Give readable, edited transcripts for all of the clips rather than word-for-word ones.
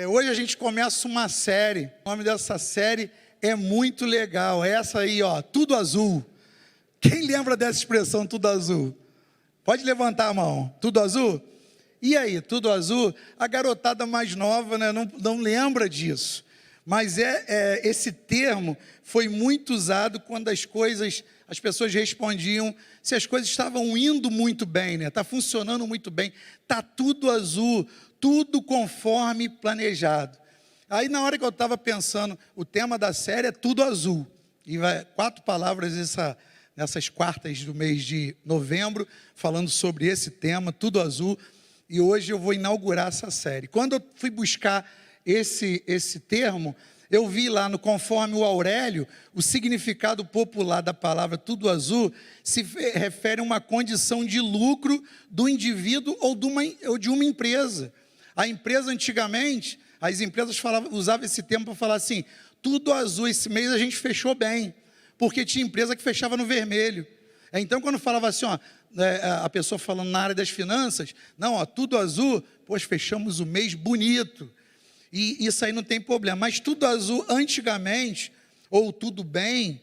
Hoje a gente começa uma série. O nome dessa série é muito legal. É essa aí, ó, Tudo Azul. Quem lembra dessa expressão, tudo azul? Pode levantar a mão. Tudo azul? E aí, tudo azul? A garotada mais nova, né, não lembra disso. Mas esse termo foi muito usado quando as pessoas respondiam se as coisas estavam indo muito bem, né? Está funcionando muito bem, está tudo azul, tudo conforme planejado. Aí na hora que eu estava pensando, o tema da série é tudo azul. E vai 4 palavras nessas quartas do mês de novembro, falando sobre esse tema, tudo azul. E hoje eu vou inaugurar essa série. Quando eu fui buscar esse termo, eu vi lá no Conforme o Aurélio, o significado popular da palavra tudo azul se refere a uma condição de lucro do indivíduo ou de uma empresa. A empresa antigamente, as empresas usavam esse termo para falar assim, tudo azul, esse mês a gente fechou bem, porque tinha empresa que fechava no vermelho. Então quando falava assim, ó, a pessoa falando na área das finanças, não, ó, tudo azul, pois fechamos o mês bonito. E isso aí não tem problema, mas tudo azul antigamente, ou tudo bem,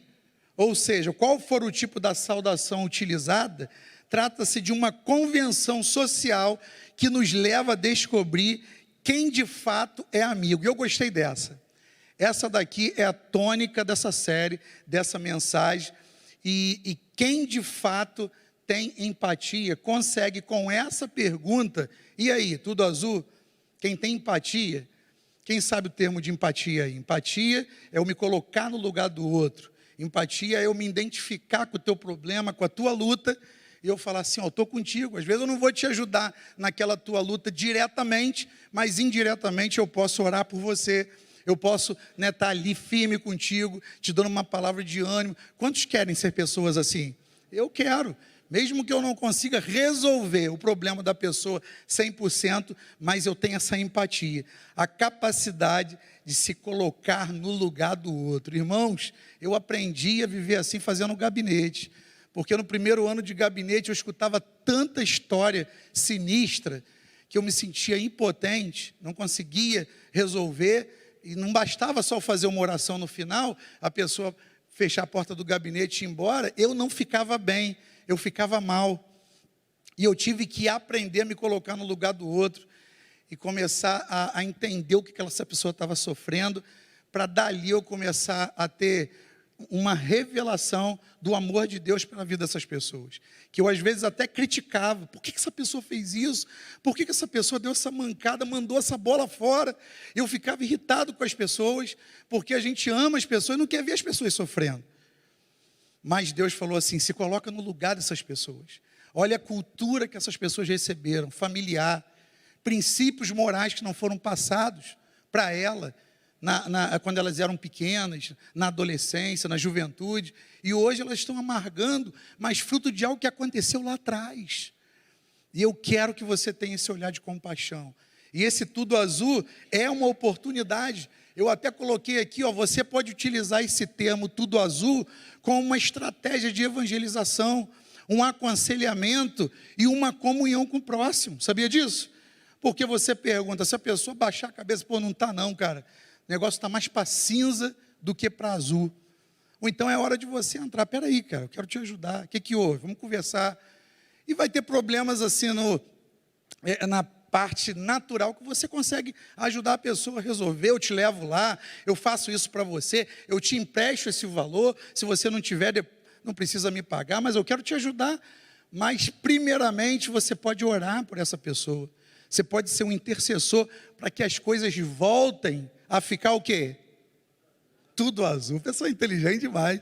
ou seja, qual for o tipo da saudação utilizada, trata-se de uma convenção social que nos leva a descobrir quem de fato é amigo. E eu gostei dessa. Essa daqui é a tônica dessa série, dessa mensagem, e quem de fato tem empatia, consegue com essa pergunta, e aí, tudo azul? Quem tem empatia? Quem sabe o termo de empatia aí? Empatia é eu me colocar no lugar do outro. Empatia é eu me identificar com o teu problema, com a tua luta, e eu falar assim, ó, eu estou contigo. Às vezes eu não vou te ajudar naquela tua luta diretamente, mas indiretamente eu posso orar por você, eu posso estar ali firme contigo, te dando uma palavra de ânimo. Quantos querem ser pessoas assim? Eu quero. Mesmo que eu não consiga resolver o problema da pessoa 100%, mas eu tenho essa empatia, a capacidade de se colocar no lugar do outro. Irmãos, eu aprendi a viver assim fazendo gabinete, porque no primeiro ano de gabinete eu escutava tanta história sinistra, que eu me sentia impotente, não conseguia resolver, e não bastava só fazer uma oração no final, a pessoa fechar a porta do gabinete e ir embora, eu não ficava bem, eu ficava mal, e eu tive que aprender a me colocar no lugar do outro, e começar a entender o que essa pessoa estava sofrendo, para dali eu começar a ter uma revelação do amor de Deus pela vida dessas pessoas, que eu às vezes até criticava, por que essa pessoa fez isso? Por que essa pessoa deu essa mancada, mandou essa bola fora? Eu ficava irritado com as pessoas, porque a gente ama as pessoas e não quer ver as pessoas sofrendo. Mas Deus falou assim, se coloca no lugar dessas pessoas. Olha a cultura que essas pessoas receberam, familiar, princípios morais que não foram passados para ela, quando elas eram pequenas, na adolescência, na juventude. E hoje elas estão amargando, mas fruto de algo que aconteceu lá atrás. E eu quero que você tenha esse olhar de compaixão. E esse tudo azul é uma oportunidade. Eu até coloquei aqui, ó, você pode utilizar esse termo tudo azul como uma estratégia de evangelização, um aconselhamento e uma comunhão com o próximo. Sabia disso? Porque você pergunta, se a pessoa baixar a cabeça, pô, não está não, cara. O negócio está mais para cinza do que para azul. Ou então é hora de você entrar. Peraí, cara, eu quero te ajudar. O que houve? Vamos conversar. E vai ter problemas assim na parte natural que você consegue ajudar a pessoa a resolver. Eu te levo lá, eu faço isso para você, eu te empresto esse valor, se você não tiver, não precisa me pagar, mas eu quero te ajudar. Mas primeiramente você pode orar por essa pessoa, você pode ser um intercessor para que as coisas voltem a ficar o quê? Tudo azul. Pessoa inteligente demais.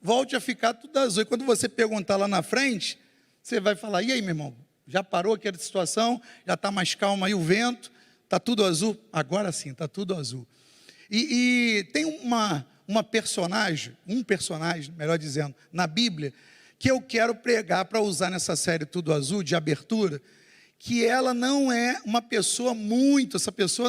Volte a ficar tudo azul. E quando você perguntar lá na frente, você vai falar, e aí, meu irmão? Já parou aquela situação? Já está mais calmo aí o vento? Está tudo azul? Agora sim, está tudo azul. E tem um personagem, melhor dizendo, na Bíblia, que eu quero pregar para usar nessa série Tudo Azul, de abertura, que ela não é uma pessoa essa pessoa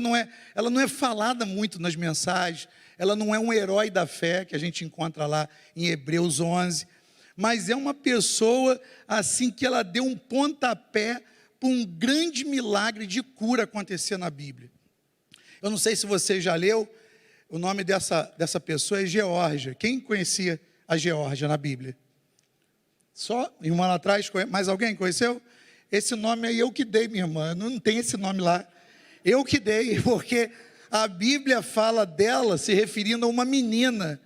ela não é falada muito nas mensagens, ela não é um herói da fé, que a gente encontra lá em Hebreus 11, mas é uma pessoa assim que ela deu um pontapé para um grande milagre de cura acontecer na Bíblia. Eu não sei se você já leu, o nome dessa pessoa é Geórgia. Quem conhecia a Geórgia na Bíblia? Só? E uma lá atrás, mais alguém conheceu? Esse nome aí eu que dei, minha irmã, não tem esse nome lá. Eu que dei, porque a Bíblia fala dela se referindo a uma menina.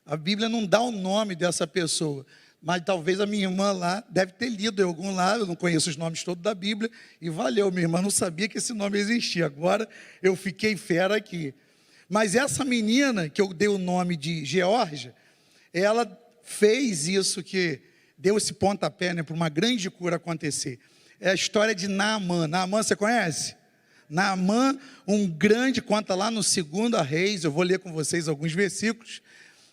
A Bíblia não dá o nome dessa pessoa, mas talvez a minha irmã lá deve ter lido em algum lado, eu não conheço os nomes todos da Bíblia, e valeu, minha irmã não sabia que esse nome existia, agora eu fiquei fera aqui. Mas essa menina, que eu dei o nome de Geórgia, ela fez isso que deu esse pontapé, né, para uma grande cura acontecer. É a história de Naamã. Naamã, você conhece? Naamã, um grande, conta lá no 2 Reis, eu vou ler com vocês alguns versículos,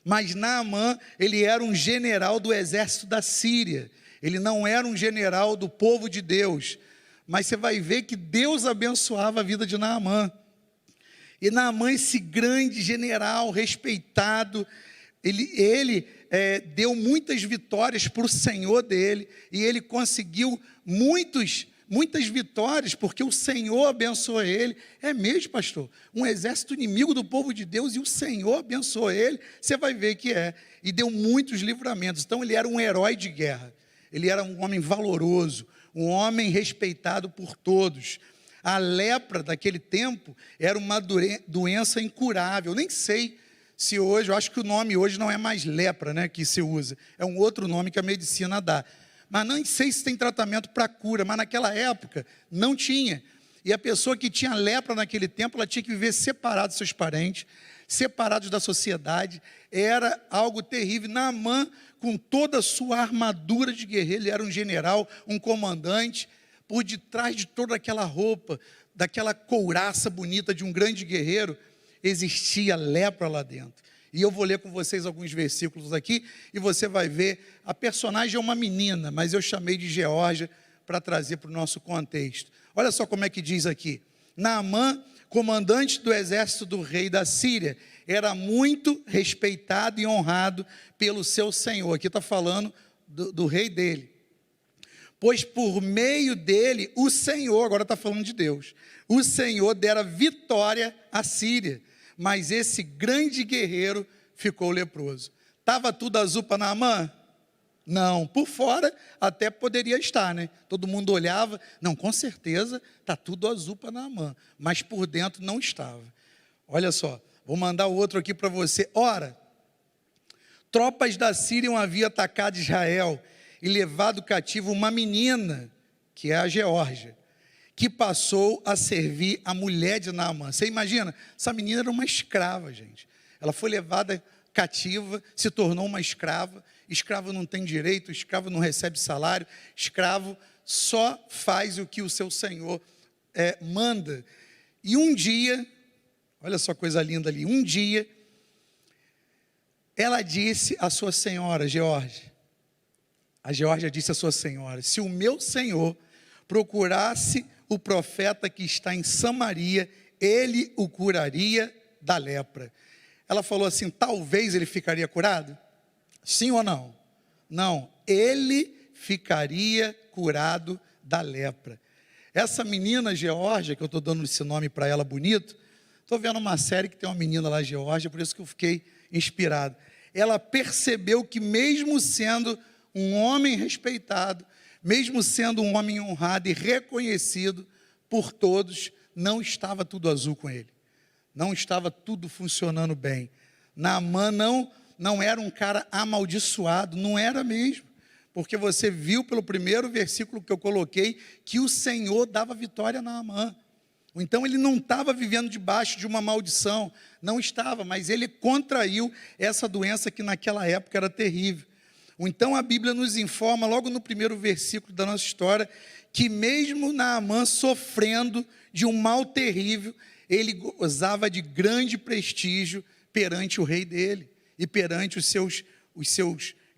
mas Naamã, ele era um general do exército da Síria, ele não era um general do povo de Deus, mas você vai ver que Deus abençoava a vida de Naamã. E Naamã, esse grande general, respeitado, ele deu muitas vitórias para o Senhor dele, e ele conseguiu muitas vitórias, porque o Senhor abençoou ele. É mesmo, pastor? Um exército inimigo do povo de Deus, e o Senhor abençoou ele, você vai ver que é, e deu muitos livramentos. Então ele era um herói de guerra, ele era um homem valoroso, um homem respeitado por todos. A lepra daquele tempo era uma doença incurável. Eu nem sei se hoje, eu acho que o nome hoje não é mais lepra, né, que se usa, é um outro nome que a medicina dá, mas não sei se tem tratamento para cura, mas naquela época não tinha, e a pessoa que tinha lepra naquele tempo, ela tinha que viver separado dos seus parentes, separados da sociedade, era algo terrível. Naamã, com toda a sua armadura de guerreiro, ele era um general, um comandante, por detrás de toda aquela roupa, daquela couraça bonita de um grande guerreiro, existia lepra lá dentro. E eu vou ler com vocês alguns versículos aqui, e você vai ver, a personagem é uma menina, mas eu chamei de Geórgia para trazer para o nosso contexto. Olha só como é que diz aqui: Naamã, comandante do exército do rei da Síria, era muito respeitado e honrado pelo seu senhor. Aqui está falando do rei dele. Pois por meio dele, o Senhor, agora está falando de Deus, o Senhor dera vitória à Síria, mas esse grande guerreiro ficou leproso. Estava tudo azul para Naamã? Não, por fora até poderia estar, né? Todo mundo olhava, não, com certeza está tudo azul para Naamã, mas por dentro não estava. Olha só, vou mandar outro aqui para você. Ora, tropas da Síria haviam atacado Israel e levado cativo uma menina, que é a Geórgia, que passou a servir a mulher de Naamã. Você imagina? Essa menina era uma escrava, gente. Ela foi levada cativa, se tornou uma escrava. Escravo não tem direito, escravo não recebe salário, escravo só faz o que o seu senhor manda. E um dia, olha só coisa linda ali, um dia, ela disse à sua senhora, Geórgia, a Geórgia disse à sua senhora: se o meu senhor procurasse o profeta que está em Samaria, ele o curaria da lepra. Ela falou assim: talvez ele ficaria curado? Sim ou não? Não, ele ficaria curado da lepra. Essa menina Geórgia, que eu estou dando esse nome para ela bonito, estou vendo uma série que tem uma menina lá, Geórgia, por isso que eu fiquei inspirado. Ela percebeu que mesmo sendo um homem respeitado, mesmo sendo um homem honrado e reconhecido por todos, não estava tudo azul com ele, não estava tudo funcionando bem. Naamã não era um cara amaldiçoado, não era mesmo, porque você viu pelo primeiro versículo que eu coloquei, que o Senhor dava vitória a Naamã. Então ele não estava vivendo debaixo de uma maldição, não estava, mas ele contraiu essa doença que naquela época era terrível. Então a Bíblia nos informa, logo no primeiro versículo da nossa história, que mesmo Naamã sofrendo de um mal terrível, ele gozava de grande prestígio perante o rei dele e perante os seus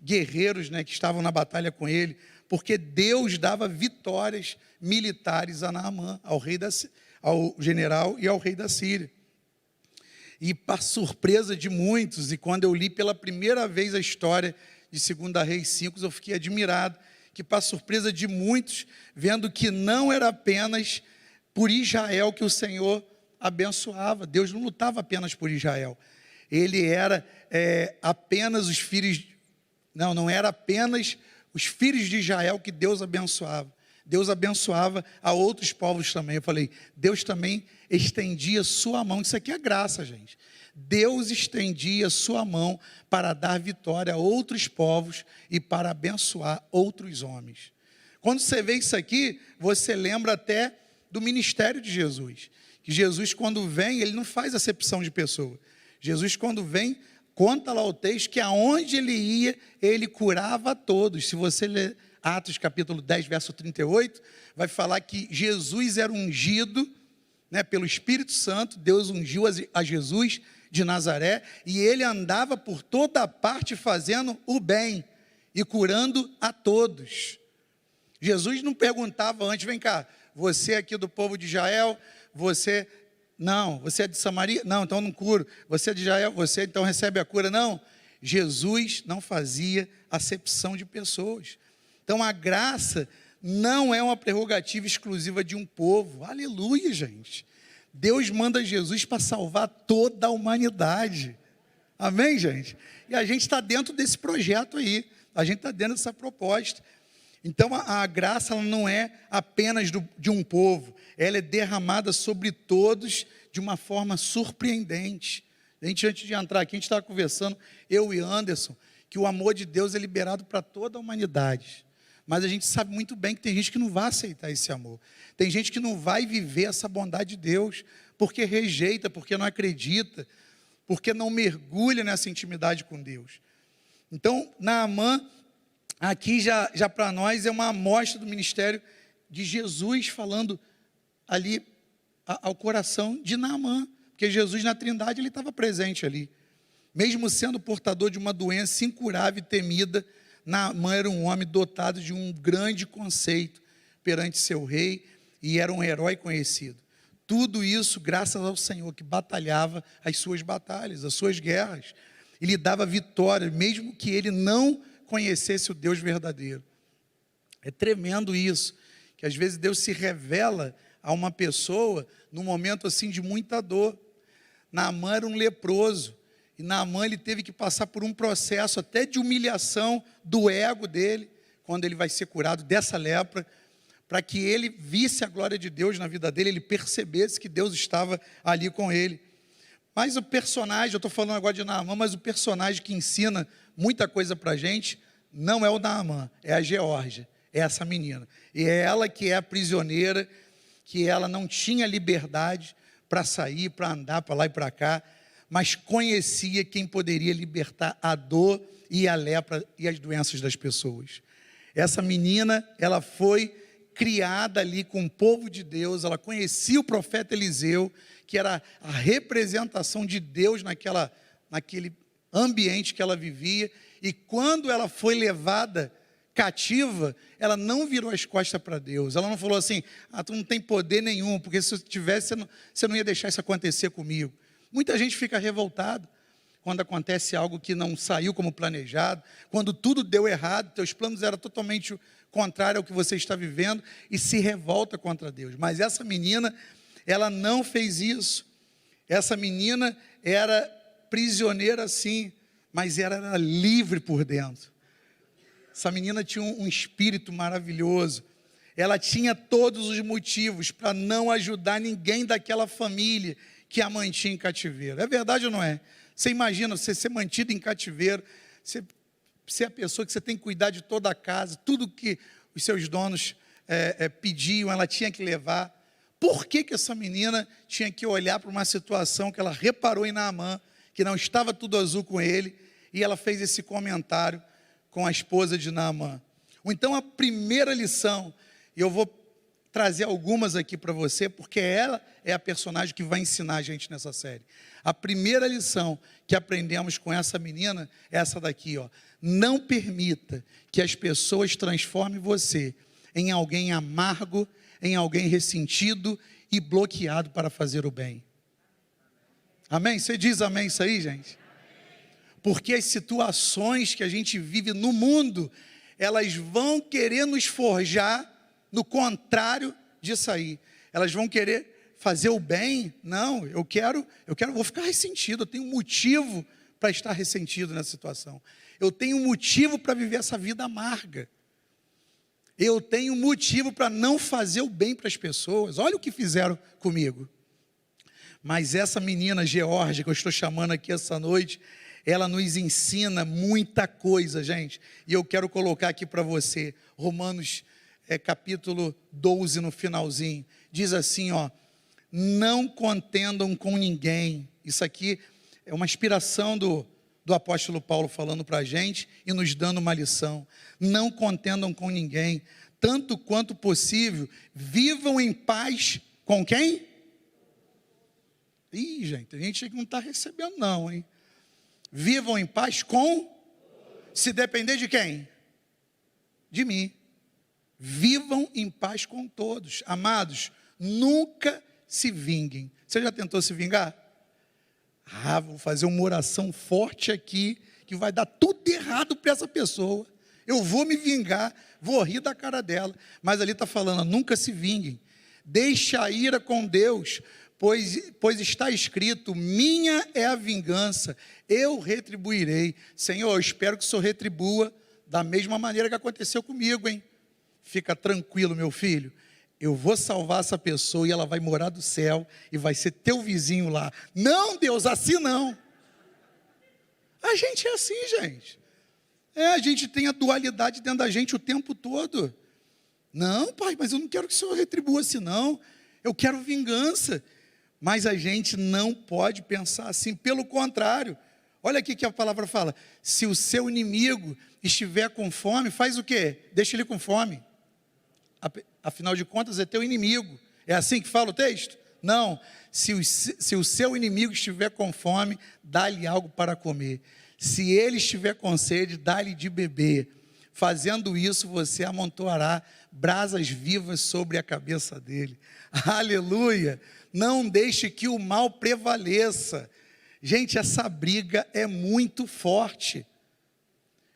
guerreiros, né, que estavam na batalha com ele, porque Deus dava vitórias militares a Naamã, ao general e ao rei da Síria. E para surpresa de muitos, e quando eu li pela primeira vez a história de 2 Reis 5, eu fiquei admirado, que para surpresa de muitos, vendo que não era apenas por Israel que o Senhor abençoava. Deus não lutava apenas por Israel. Ele era apenas os filhos... Não era apenas os filhos de Israel que Deus abençoava. Deus abençoava a outros povos também. Eu falei, Deus também estendia sua mão. Isso aqui é graça, gente. Deus estendia sua mão para dar vitória a outros povos e para abençoar outros homens. Quando você vê isso aqui, você lembra até do ministério de Jesus. Que Jesus, quando vem, ele não faz acepção de pessoa. Jesus, quando vem, conta lá o texto que aonde ele ia, ele curava a todos. Se você ler Atos capítulo 10, verso 38, vai falar que Jesus era ungido, né, pelo Espírito Santo. Deus ungiu a Jesus de Nazaré, e ele andava por toda parte fazendo o bem e curando a todos. Jesus não perguntava antes, vem cá, você é aqui do povo de Israel, você é de Samaria? Não, então não curo. Você é de Israel? Você então recebe a cura? Não. Jesus não fazia acepção de pessoas. Então a graça não é uma prerrogativa exclusiva de um povo. Aleluia, gente. Deus manda Jesus para salvar toda a humanidade. Amém, gente? E a gente está dentro desse projeto aí. A gente está dentro dessa proposta. Então a graça ela não é apenas de um povo. Ela é derramada sobre todos de uma forma surpreendente. Antes de entrar aqui, a gente estava conversando, eu e Anderson, que o amor de Deus é liberado para toda a humanidade. Mas a gente sabe muito bem que tem gente que não vai aceitar esse amor. Tem gente que não vai viver essa bondade de Deus, porque rejeita, porque não acredita, porque não mergulha nessa intimidade com Deus. Então, Naamã, aqui já para nós é uma amostra do ministério de Jesus falando ali ao coração de Naamã, porque Jesus na Trindade ele estava presente ali. Mesmo sendo portador de uma doença incurável e temida, Naamã era um homem dotado de um grande conceito perante seu rei e era um herói conhecido. Tudo isso graças ao Senhor que batalhava as suas batalhas, as suas guerras, e lhe dava vitória, mesmo que ele não conhecesse o Deus verdadeiro. É tremendo isso, que às vezes Deus se revela a uma pessoa num momento assim de muita dor. Naamã era um leproso, e Naamã ele teve que passar por um processo até de humilhação do ego dele, quando ele vai ser curado dessa lepra, para que ele visse a glória de Deus na vida dele, ele percebesse que Deus estava ali com ele. Mas o personagem, eu estou falando agora de Naamã, mas o personagem que ensina muita coisa para a gente, não é o Naamã, é a Geórgia, é essa menina. E é ela que é a prisioneira, que ela não tinha liberdade para sair, para andar para lá e para cá, mas conhecia quem poderia libertar a dor e a lepra e as doenças das pessoas. Essa menina, ela foi criada ali com o povo de Deus, ela conhecia o profeta Eliseu, que era a representação de Deus naquele ambiente que ela vivia, e quando ela foi levada cativa, ela não virou as costas para Deus, ela não falou assim, tu não tem poder nenhum, porque se eu tivesse, você não ia deixar isso acontecer comigo. Muita gente fica revoltada quando acontece algo que não saiu como planejado, quando tudo deu errado, teus planos eram totalmente contrários ao que você está vivendo, e se revolta contra Deus. Mas essa menina, ela não fez isso. Essa menina era prisioneira sim, mas era livre por dentro. Essa menina tinha um espírito maravilhoso. Ela tinha todos os motivos para não ajudar ninguém daquela família que a mantinha em cativeiro. É verdade ou não é? Você imagina você ser mantido em cativeiro, você é a pessoa que você tem que cuidar de toda a casa, tudo que os seus donos pediam, ela tinha que levar. Por que essa menina tinha que olhar para uma situação que ela reparou em Naamã, que não estava tudo azul com ele, e ela fez esse comentário com a esposa de Naamã? Ou então a primeira lição, e eu vou trazer algumas aqui para você, porque ela é a personagem que vai ensinar a gente nessa série. A primeira lição que aprendemos com essa menina é essa daqui, ó. Não permita que as pessoas transformem você em alguém amargo, em alguém ressentido e bloqueado para fazer o bem. Amém? Você diz amém isso aí, gente? Porque as situações que a gente vive no mundo, elas vão querer nos forjar no contrário disso aí. Elas vão querer fazer o bem. Não, vou ficar ressentido. Eu tenho um motivo para estar ressentido nessa situação. Eu tenho um motivo para viver essa vida amarga. Eu tenho um motivo para não fazer o bem para as pessoas. Olha o que fizeram comigo. Mas essa menina Georgia, que eu estou chamando aqui essa noite, ela nos ensina muita coisa, gente. E eu quero colocar aqui para você, Romanos capítulo 12, no finalzinho. Diz assim, ó: não contendam com ninguém. Isso aqui é uma inspiração do apóstolo Paulo falando para a gente e nos dando uma lição. Não contendam com ninguém, tanto quanto possível, vivam em paz com quem? Ih, gente, a gente não está recebendo não, hein? Vivam em paz com, se depender de quem? De mim. Vivam em paz com todos. Amados, nunca se vinguem. Você já tentou se vingar? Vou fazer uma oração forte aqui, que vai dar tudo errado para essa pessoa. Eu vou me vingar, vou rir da cara dela. Mas ali está falando, nunca se vinguem. Deixa a ira com Deus, pois está escrito, minha é a vingança, eu retribuirei. Senhor, eu espero que o Senhor retribua da mesma maneira que aconteceu comigo, hein? Fica tranquilo, meu filho. Eu vou salvar essa pessoa e ela vai morar do céu e vai ser teu vizinho lá. Não, Deus, assim não. A gente é assim, gente. A gente tem a dualidade dentro da gente o tempo todo. Não, pai, mas eu não quero que o Senhor retribua assim, não. Eu quero vingança. Mas a gente não pode pensar assim. Pelo contrário, olha aqui que a palavra fala. Se o seu inimigo estiver com fome, faz o quê? Deixa ele com fome. Afinal de contas, é teu inimigo. É assim que fala o texto? Não. Se o seu inimigo estiver com fome, dá-lhe algo para comer. Se ele estiver com sede, dá-lhe de beber. Fazendo isso, você amontoará brasas vivas sobre a cabeça dele. Aleluia! Não deixe que o mal prevaleça. Gente, essa briga é muito forte.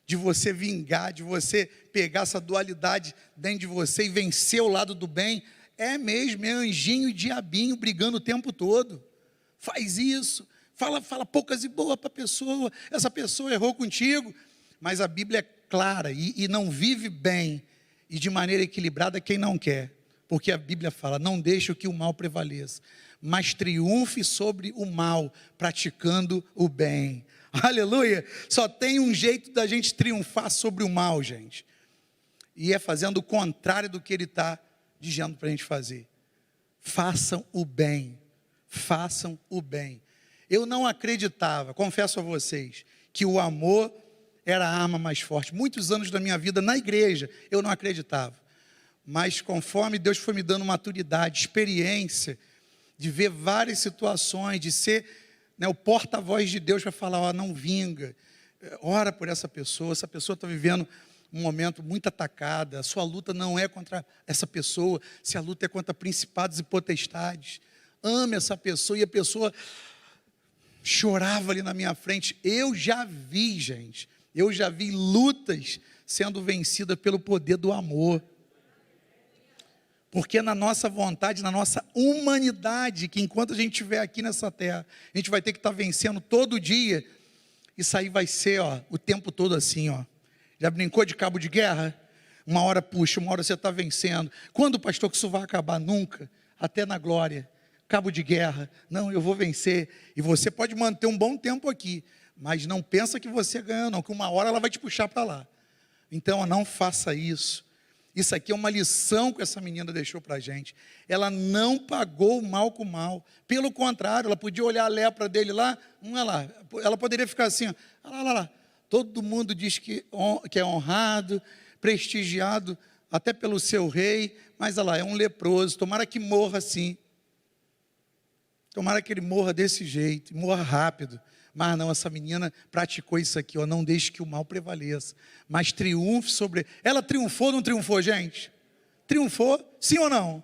De você vingar, de você pegar essa dualidade dentro de você e vencer o lado do bem. É mesmo, é anjinho e diabinho brigando o tempo todo. Faz isso, fala poucas e boas para a pessoa. Essa pessoa errou contigo. Mas a Bíblia é clara e não vive bem e de maneira equilibrada quem não quer. Porque a Bíblia fala, não deixe que o mal prevaleça, mas triunfe sobre o mal, praticando o bem. Aleluia! Só tem um jeito da gente triunfar sobre o mal, gente. E é fazendo o contrário do que ele está dizendo para a gente fazer. Façam o bem. Façam o bem. Eu não acreditava, confesso a vocês, que o amor era a arma mais forte. Muitos anos da minha vida na igreja, eu não acreditava. Mas conforme Deus foi me dando maturidade, experiência, de ver várias situações, de ser o porta-voz de Deus para falar, não vinga, ora por essa pessoa está vivendo um momento muito atacada, a sua luta não é contra essa pessoa, se a luta é contra principados e potestades, ame essa pessoa, e a pessoa chorava ali na minha frente. Eu já vi, gente, lutas sendo vencidas pelo poder do amor. Porque na nossa vontade, na nossa humanidade, que enquanto a gente estiver aqui nessa terra, a gente vai ter que estar vencendo todo dia. Isso aí vai ser, o tempo todo assim, Já brincou de cabo de guerra? Uma hora puxa, uma hora você está vencendo. Quando, pastor, que isso vai acabar? Nunca. Até na glória. Cabo de guerra. Não, eu vou vencer. E você pode manter um bom tempo aqui. Mas não pensa que você ganha, não. Que uma hora ela vai te puxar para lá. Então, não faça isso. Isso aqui é uma lição que essa menina deixou para a gente. Ela não pagou o mal com o mal. Pelo contrário, ela podia olhar a lepra dele lá. Olha lá. Ela poderia ficar assim. Olha lá. Todo mundo diz que é honrado, prestigiado, até pelo seu rei. Mas olha lá, é um leproso. Tomara que morra assim. Tomara que ele morra desse jeito. Morra rápido. Mas não, essa menina praticou isso aqui, não deixe que o mal prevaleça, mas triunfe sobre... Ela triunfou ou não triunfou, gente? Triunfou, sim ou não?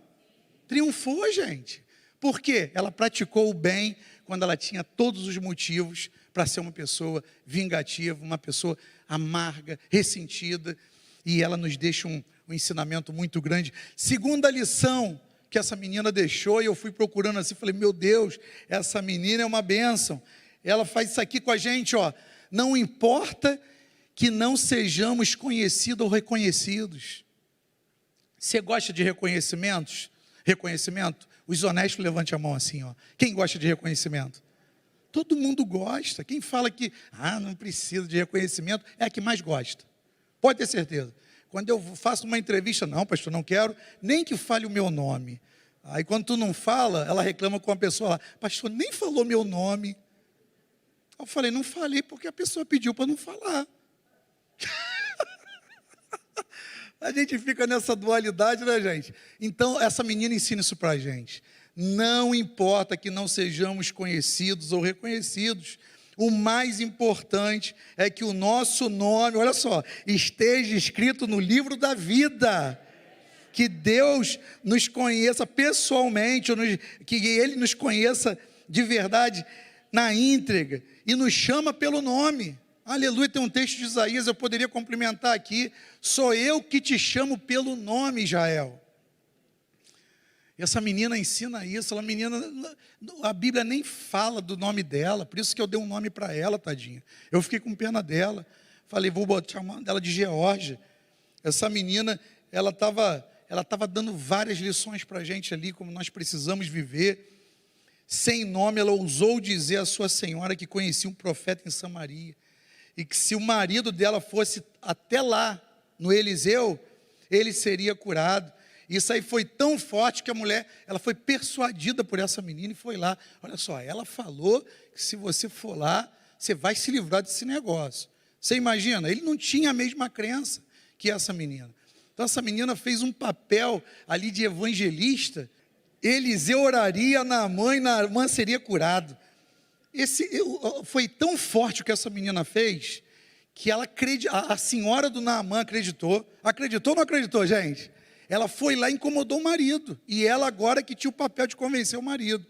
Triunfou, gente. Por quê? Ela praticou o bem quando ela tinha todos os motivos para ser uma pessoa vingativa, uma pessoa amarga, ressentida, e ela nos deixa um ensinamento muito grande. Segunda lição que essa menina deixou, e eu fui procurando assim, falei, meu Deus, essa menina é uma bênção, ela faz isso aqui com a gente, ó, não importa que não sejamos conhecidos ou reconhecidos. Você gosta de reconhecimentos? Reconhecimento? Os honestos, levante a mão assim, ó. Quem gosta de reconhecimento? Todo mundo gosta. Quem fala que, não precisa de reconhecimento, é a que mais gosta. Pode ter certeza. Quando eu faço uma entrevista, não, pastor, não quero nem que fale o meu nome. Aí quando tu não fala, ela reclama com a pessoa lá, pastor, nem falou meu nome. Eu falei, não falei porque a pessoa pediu para não falar. A gente fica nessa dualidade, né, gente? Então, essa menina ensina isso para a gente. Não importa que não sejamos conhecidos ou reconhecidos, o mais importante é que o nosso nome, olha só, esteja escrito no livro da vida. Que Deus nos conheça pessoalmente, que Ele nos conheça de verdade na íntegra e nos chama pelo nome. Aleluia, tem um texto de Isaías, eu poderia complementar aqui, sou eu que te chamo pelo nome, Israel. E essa menina ensina isso, a Bíblia nem fala do nome dela, por isso que eu dei um nome para ela, tadinha. Eu fiquei com pena dela, falei, vou chamar dela de Geórgia. Essa menina, ela estava dando várias lições para a gente ali, como nós precisamos viver. Sem nome, ela ousou dizer à sua senhora que conhecia um profeta em Samaria, e que se o marido dela fosse até lá, no Eliseu, ele seria curado. Isso aí foi tão forte que a mulher, ela foi persuadida por essa menina e foi lá. Olha só, ela falou que se você for lá, você vai se livrar desse negócio. Você imagina, ele não tinha a mesma crença que essa menina. Então essa menina fez um papel ali de evangelista. Eliseu oraria a Naamã e Naamã seria curado. Foi tão forte o que essa menina fez, que a senhora do Naamã acreditou. Acreditou ou não acreditou, gente? Ela foi lá e incomodou o marido. E ela agora que tinha o papel de convencer o marido.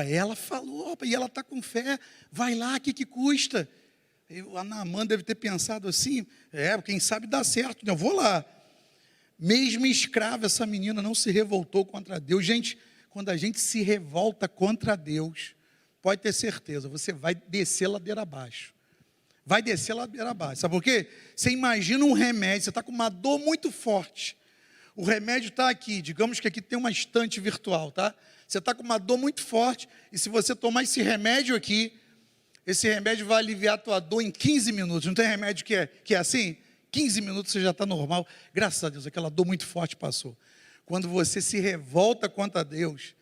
Ela falou, e ela está com fé, vai lá, o que custa? A Naamã deve ter pensado assim, quem sabe dá certo, eu vou lá. Mesmo escrava, essa menina não se revoltou contra Deus. Gente, quando a gente se revolta contra Deus, pode ter certeza, você vai descer ladeira abaixo. Vai descer ladeira abaixo. Sabe por quê? Você imagina um remédio, você está com uma dor muito forte. O remédio está aqui, digamos que aqui tem uma estante virtual, tá? Você está com uma dor muito forte, e se você tomar esse remédio aqui, esse remédio vai aliviar a tua dor em 15 minutos. Não tem remédio que é assim? 15 minutos você já está normal. Graças a Deus, aquela dor muito forte passou. Quando você se revolta contra Deus,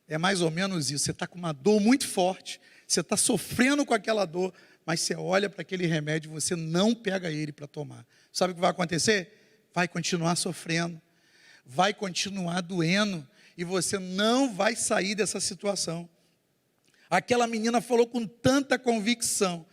é mais ou menos isso. Você está com uma dor muito forte, você está sofrendo com aquela dor, mas você olha para aquele remédio e você não pega ele para tomar. Sabe o que vai acontecer? Vai continuar sofrendo, vai continuar doendo, e você não vai sair dessa situação. Aquela menina falou com tanta convicção,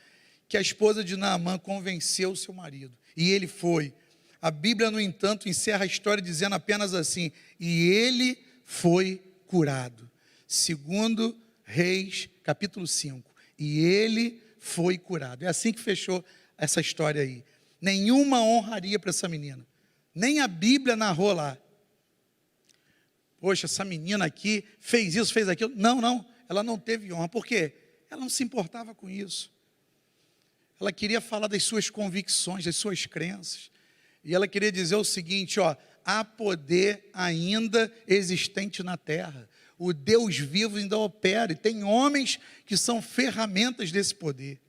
que a esposa de Naamã convenceu o seu marido, e ele foi. A Bíblia, no entanto, encerra a história dizendo apenas assim, e ele foi curado. 2 Reis, capítulo 5, e ele foi curado. É assim que fechou essa história aí. Nenhuma honraria para essa menina. Nem a Bíblia narrou lá. Poxa, essa menina aqui fez isso, fez aquilo. Não, ela não teve honra. Por quê? Ela não se importava com isso. Ela queria falar das suas convicções, das suas crenças. E ela queria dizer o seguinte, há poder ainda existente na terra. O Deus vivo ainda opera. E tem homens que são ferramentas desse poder.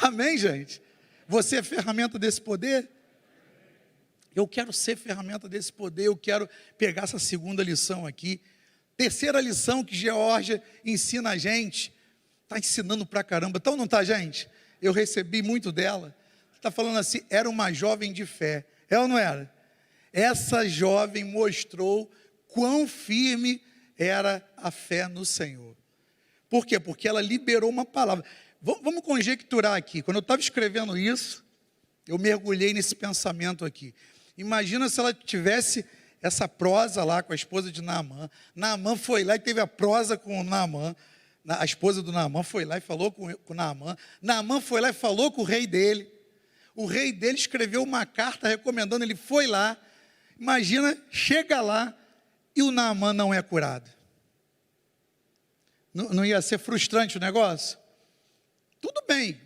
Amém, gente? Você é ferramenta desse poder? Eu quero ser ferramenta desse poder, eu quero pegar essa segunda lição aqui. Terceira lição que Geórgia ensina a gente, está ensinando pra caramba, então não está, gente? Eu recebi muito dela, está falando assim, era uma jovem de fé, ou não era? Essa jovem mostrou quão firme era a fé no Senhor. Por quê? Porque ela liberou uma palavra. Vamos conjecturar aqui, quando eu estava escrevendo isso, eu mergulhei nesse pensamento aqui. Imagina se ela tivesse essa prosa lá com a esposa de Naamã. Naamã foi lá e teve a prosa com o Naamã. A esposa do Naamã foi lá e falou com Naamã. Naamã foi lá e falou com o rei dele. O rei dele escreveu uma carta recomendando, ele foi lá. Imagina, chega lá, e o Naamã não é curado? Não ia ser frustrante o negócio? Tudo bem,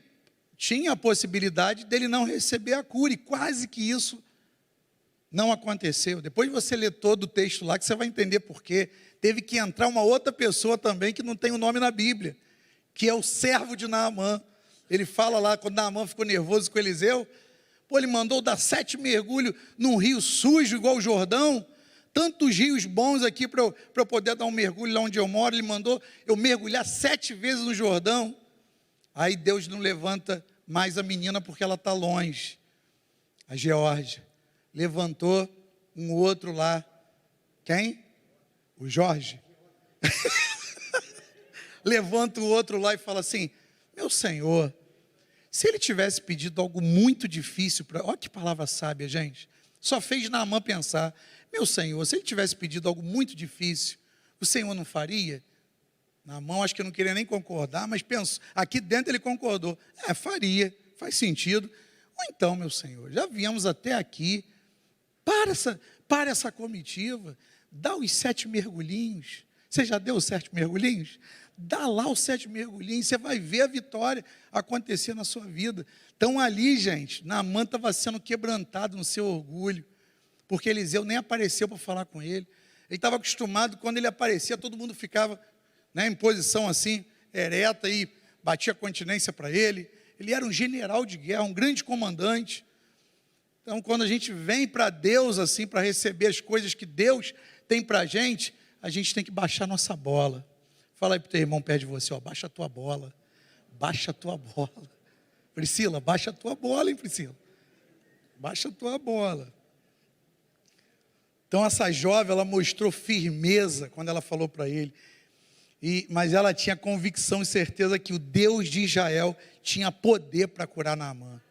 tinha a possibilidade dele não receber a cura, e quase que isso não aconteceu. Depois você lê todo o texto lá, que você vai entender por quê. Teve que entrar uma outra pessoa também, que não tem o nome na Bíblia, que é o servo de Naamã. Ele fala lá, quando Naamã ficou nervoso com Eliseu, ele mandou dar 7 mergulhos num rio sujo, igual o Jordão, tantos rios bons aqui para eu poder dar um mergulho lá onde eu moro. Ele mandou eu mergulhar 7 vezes no Jordão. Aí Deus não levanta mais a menina porque ela está longe. A Geórgia levantou um outro lá. Quem? O Jorge. Levanta o outro lá e fala assim: meu Senhor, se ele tivesse pedido algo muito difícil, olha que palavra sábia, gente, só fez Naamã pensar: meu Senhor, se ele tivesse pedido algo muito difícil, o Senhor não faria? Naamã acho que não queria nem concordar, mas penso, aqui dentro ele concordou: faria, faz sentido. Ou então, meu Senhor, já viemos até aqui, para essa comitiva, dá os 7 mergulhinhos. Você já deu os 7 mergulhinhos? Dá lá os 7 mergulhinhos, você vai ver a vitória acontecer na sua vida. Então ali, gente, Naamã estava sendo quebrantado no seu orgulho, porque Eliseu nem apareceu para falar com ele. Ele estava acostumado, quando ele aparecia, todo mundo ficava, né, em posição assim, ereta, e batia continência para ele. Ele era um general de guerra, um grande comandante. Então, quando a gente vem para Deus assim, para receber as coisas que Deus tem para a gente tem que baixar nossa bola. Fala aí para o teu irmão perto de você, baixa a tua bola. Baixa a tua bola. Priscila, baixa a tua bola, hein, Priscila? Baixa a tua bola. Então, essa jovem, ela mostrou firmeza quando ela falou para ele. Mas ela tinha convicção e certeza que o Deus de Israel tinha poder para curar Naamã.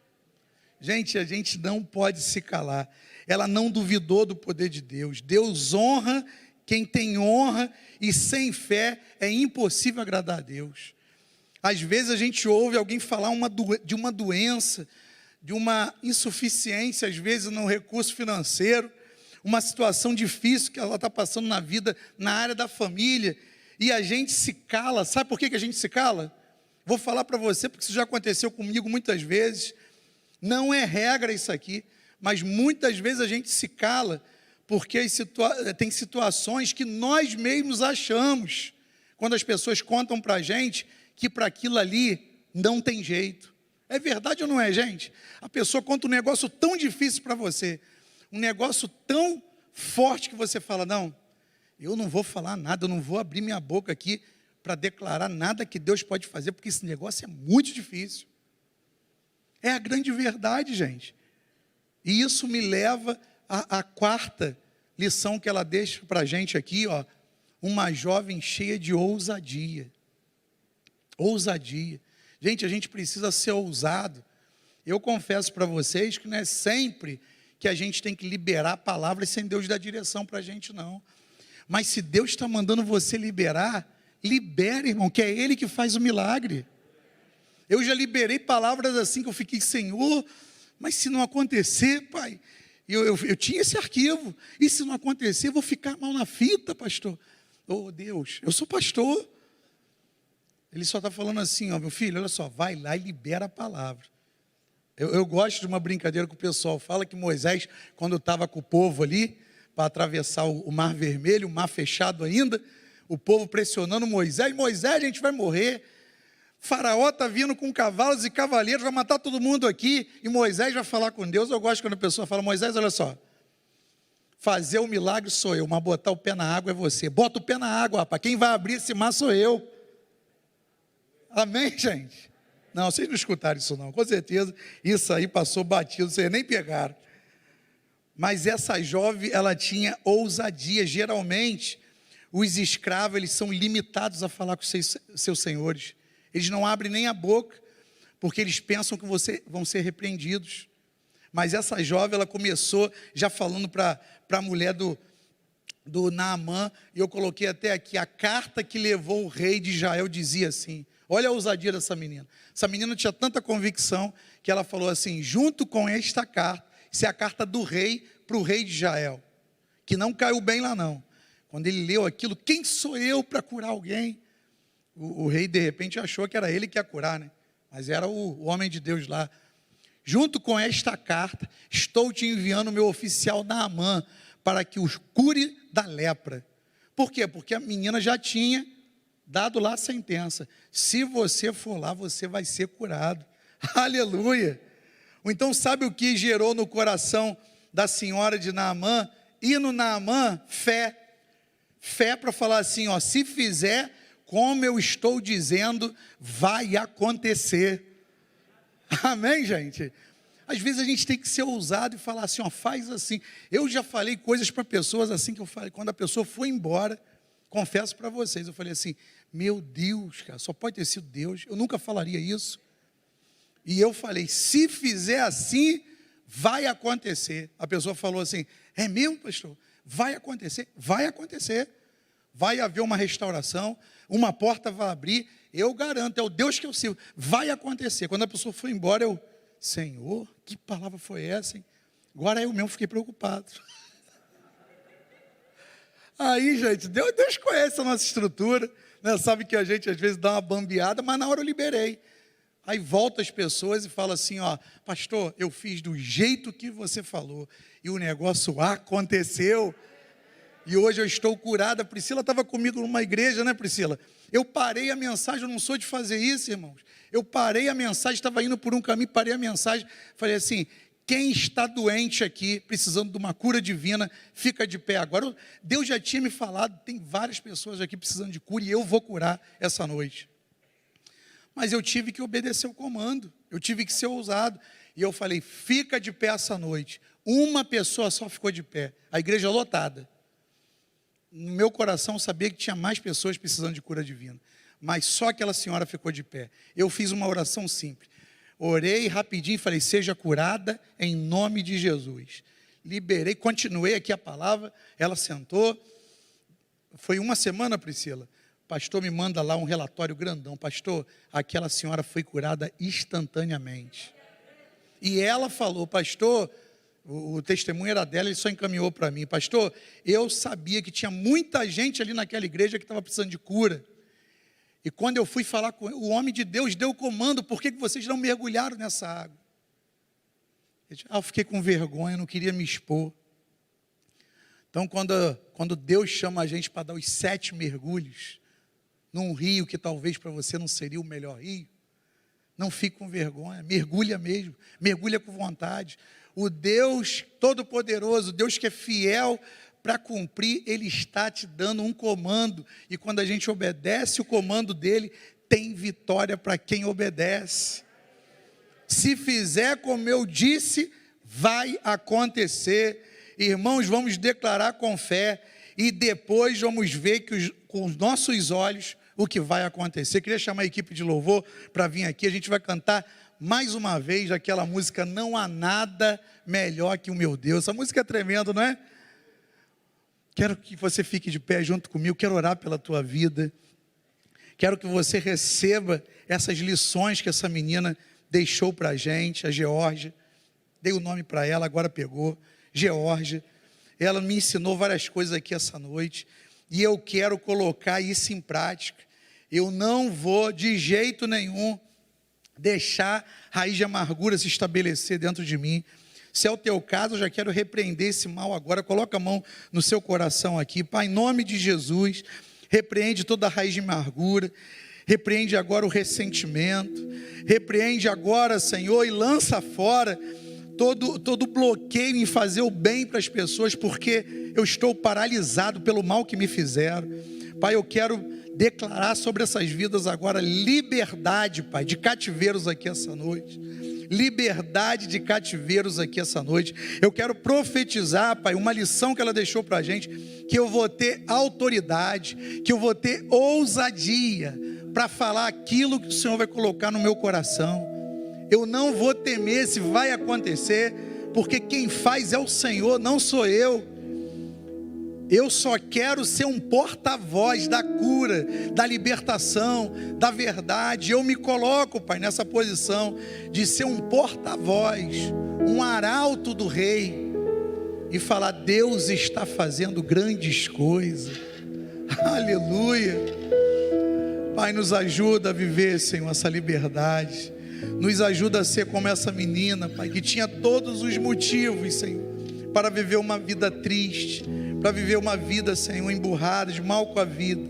Gente, a gente não pode se calar. Ela não duvidou do poder de Deus. Deus honra quem tem honra, e sem fé é impossível agradar a Deus. Às vezes a gente ouve alguém falar de uma doença, de uma insuficiência, às vezes no recurso financeiro, uma situação difícil que ela está passando na vida, na área da família, e a gente se cala. Sabe por que a gente se cala? Vou falar para você, porque isso já aconteceu comigo muitas vezes. Não é regra isso aqui, mas muitas vezes a gente se cala, porque tem situações que nós mesmos achamos, quando as pessoas contam para a gente, que para aquilo ali não tem jeito. É verdade ou não é, gente? A pessoa conta um negócio tão difícil para você, um negócio tão forte, que você fala: não, eu não vou falar nada, eu não vou abrir minha boca aqui para declarar nada que Deus pode fazer, porque esse negócio é muito difícil. É a grande verdade, gente. E isso me leva à quarta lição que ela deixa para a gente aqui, uma jovem cheia de ousadia. Ousadia. Gente, a gente precisa ser ousado. Eu confesso para vocês que não é sempre que a gente tem que liberar palavras sem Deus dar direção para a gente, não. Mas se Deus está mandando você liberar, libere, irmão, que é Ele que faz o milagre. Eu já liberei palavras assim que eu fiquei: Senhor, mas se não acontecer, Pai, eu tinha esse arquivo, e se não acontecer, eu vou ficar mal na fita, pastor. Oh Deus, eu sou pastor. Ele só está falando assim: meu filho, olha só, vai lá e libera a palavra. Eu gosto de uma brincadeira com o pessoal. Fala que Moisés, quando estava com o povo ali, para atravessar o Mar Vermelho, o mar fechado ainda, o povo pressionando Moisés: Moisés, a gente vai morrer. Faraó está vindo com cavalos e cavaleiros, vai matar todo mundo aqui, e Moisés vai falar com Deus. Eu gosto quando a pessoa fala: Moisés, olha só, fazer o milagre sou eu, mas botar o pé na água é você. Bota o pé na água, rapaz, quem vai abrir esse mar sou eu. Amém, gente? Não, vocês não escutaram isso não, com certeza, isso aí passou batido, vocês nem pegaram. Mas essa jovem, ela tinha ousadia. Geralmente, os escravos, eles são limitados a falar com seus senhores. Eles não abrem nem a boca, porque eles pensam que vão ser repreendidos. Mas essa jovem, ela começou já falando para a mulher do Naamã, e eu coloquei até aqui: a carta que levou o rei de Israel dizia assim. Olha a ousadia dessa menina. Essa menina tinha tanta convicção, que ela falou assim: junto com esta carta, isso é a carta do rei para o rei de Israel, que não caiu bem lá não. Quando ele leu aquilo, quem sou eu para curar alguém? O rei, de repente, achou que era ele que ia curar, né? Mas era o homem de Deus lá. Junto com esta carta, estou te enviando o meu oficial Naamã, para que os cure da lepra. Por quê? Porque a menina já tinha dado lá a sentença. Se você for lá, você vai ser curado. Aleluia! Então, sabe o que gerou no coração da senhora de Naamã? E no Naamã, fé. Fé para falar assim, ó, se fizer como eu estou dizendo, vai acontecer. Amém, gente? Às vezes a gente tem que ser ousado e falar assim, ó, faz assim. Eu já falei coisas para pessoas assim que eu falei, quando a pessoa foi embora, confesso para vocês, eu falei assim, meu Deus, cara, só pode ter sido Deus, eu nunca falaria isso. E eu falei, se fizer assim, vai acontecer. A pessoa falou assim, é mesmo, pastor? Vai acontecer? Vai acontecer. Vai haver uma restauração, uma porta vai abrir, eu garanto, é o Deus que eu sirvo. Vai acontecer. Quando a pessoa foi embora, eu, Senhor, que palavra foi essa, hein? Agora eu mesmo fiquei preocupado. Aí, gente, Deus conhece a nossa estrutura, né? Sabe que a gente às vezes dá uma bambeada, mas na hora eu liberei. Aí volta as pessoas e fala assim, ó, pastor, eu fiz do jeito que você falou, e o negócio aconteceu, e hoje eu estou curada. A Priscila estava comigo numa igreja, né, Priscila? Eu parei a mensagem, eu não sou de fazer isso, irmãos. Eu parei a mensagem, estava indo por um caminho, parei a mensagem, falei assim, quem está doente aqui, precisando de uma cura divina, fica de pé. Agora, Deus já tinha me falado, tem várias pessoas aqui precisando de cura, e eu vou curar essa noite. Mas eu tive que obedecer o comando, eu tive que ser ousado. E eu falei, fica de pé essa noite. Uma pessoa só ficou de pé, a igreja lotada. No meu coração eu sabia que tinha mais pessoas precisando de cura divina. Mas só aquela senhora ficou de pé. Eu fiz uma oração simples. Orei rapidinho e falei, seja curada em nome de Jesus. Liberei, continuei aqui a palavra, ela sentou. Foi uma semana, Priscila. O pastor me manda lá um relatório grandão. Pastor, aquela senhora foi curada instantaneamente. E ela falou, pastor, o testemunho era dela, ele só encaminhou para mim. Pastor, eu sabia que tinha muita gente ali naquela igreja que estava precisando de cura. E quando eu fui falar com ele, o homem de Deus deu o comando, por que vocês não mergulharam nessa água? Eu fiquei com vergonha, não queria me expor. Então, quando Deus chama a gente para dar os 7 mergulhos, num rio que talvez para você não seria o melhor rio, não fique com vergonha, mergulha mesmo, mergulha com vontade. O Deus Todo-Poderoso, Deus que é fiel para cumprir, Ele está te dando um comando, e quando a gente obedece o comando dEle, tem vitória para quem obedece. Se fizer como eu disse, vai acontecer. Irmãos, vamos declarar com fé, e depois vamos ver com os nossos olhos o que vai acontecer. Queria chamar a equipe de louvor para vir aqui, a gente vai cantar mais uma vez aquela música, Não Há Nada Melhor que o Meu Deus. Essa música é tremenda, não é? Quero que você fique de pé junto comigo, quero orar pela tua vida, quero que você receba essas lições que essa menina deixou para a gente, a Geórgia, dei o nome para ela, agora pegou, Geórgia, ela me ensinou várias coisas aqui essa noite, e eu quero colocar isso em prática. Eu não vou de jeito nenhum deixar raiz de amargura se estabelecer dentro de mim. Se é o teu caso, eu já quero repreender esse mal agora. Coloca a mão no seu coração aqui. Pai, em nome de Jesus, repreende toda a raiz de amargura, repreende agora o ressentimento, repreende agora, Senhor, e lança fora todo bloqueio em fazer o bem para as pessoas, porque eu estou paralisado pelo mal que me fizeram. Pai, eu quero declarar sobre essas vidas agora liberdade, Pai, de cativeiros aqui essa noite. Liberdade de cativeiros aqui essa noite. Eu quero profetizar, Pai, uma lição que ela deixou para a gente, que eu vou ter autoridade, que eu vou ter ousadia para falar aquilo que o Senhor vai colocar no meu coração. Eu não vou temer se vai acontecer, porque quem faz é o Senhor, não sou eu. Eu só quero ser um porta-voz da cura, da libertação, da verdade. Eu me coloco, Pai, nessa posição de ser um porta-voz, um arauto do Rei. e falar: Deus está fazendo grandes coisas. Aleluia. Pai, nos ajuda a viver, Senhor, essa liberdade. Nos ajuda a ser como essa menina, Pai, que tinha todos os motivos, Senhor, para viver uma vida triste, para viver uma vida, Senhor, emburrada, de mal com a vida.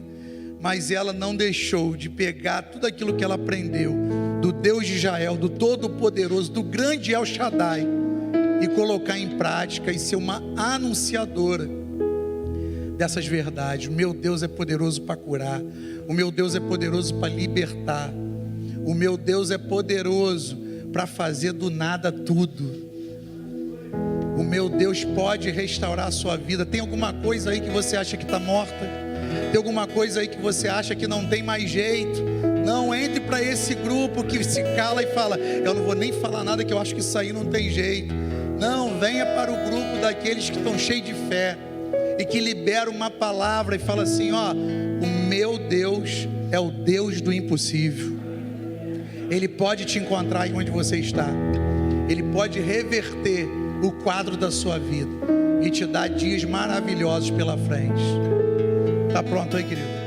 Mas ela não deixou de pegar tudo aquilo que ela aprendeu do Deus de Israel, do Todo-Poderoso, do grande El Shaddai, e colocar em prática e ser uma anunciadora dessas verdades. O meu Deus é poderoso para curar, o meu Deus é poderoso para libertar, o meu Deus é poderoso para fazer do nada tudo. O meu Deus pode restaurar a sua vida. Tem alguma coisa aí que você acha que está morta? Tem alguma coisa aí que você acha que não tem mais jeito? Não entre para esse grupo que se cala e fala: eu não vou nem falar nada, que eu acho que isso aí não tem jeito. Não, venha para o grupo daqueles que estão cheios de fé e que liberam uma palavra e fala assim: ó, o meu Deus é o Deus do impossível. Ele pode te encontrar aí onde você está. Ele pode reverter o quadro da sua vida e te dar dias maravilhosos pela frente. Tá pronto aí, querido?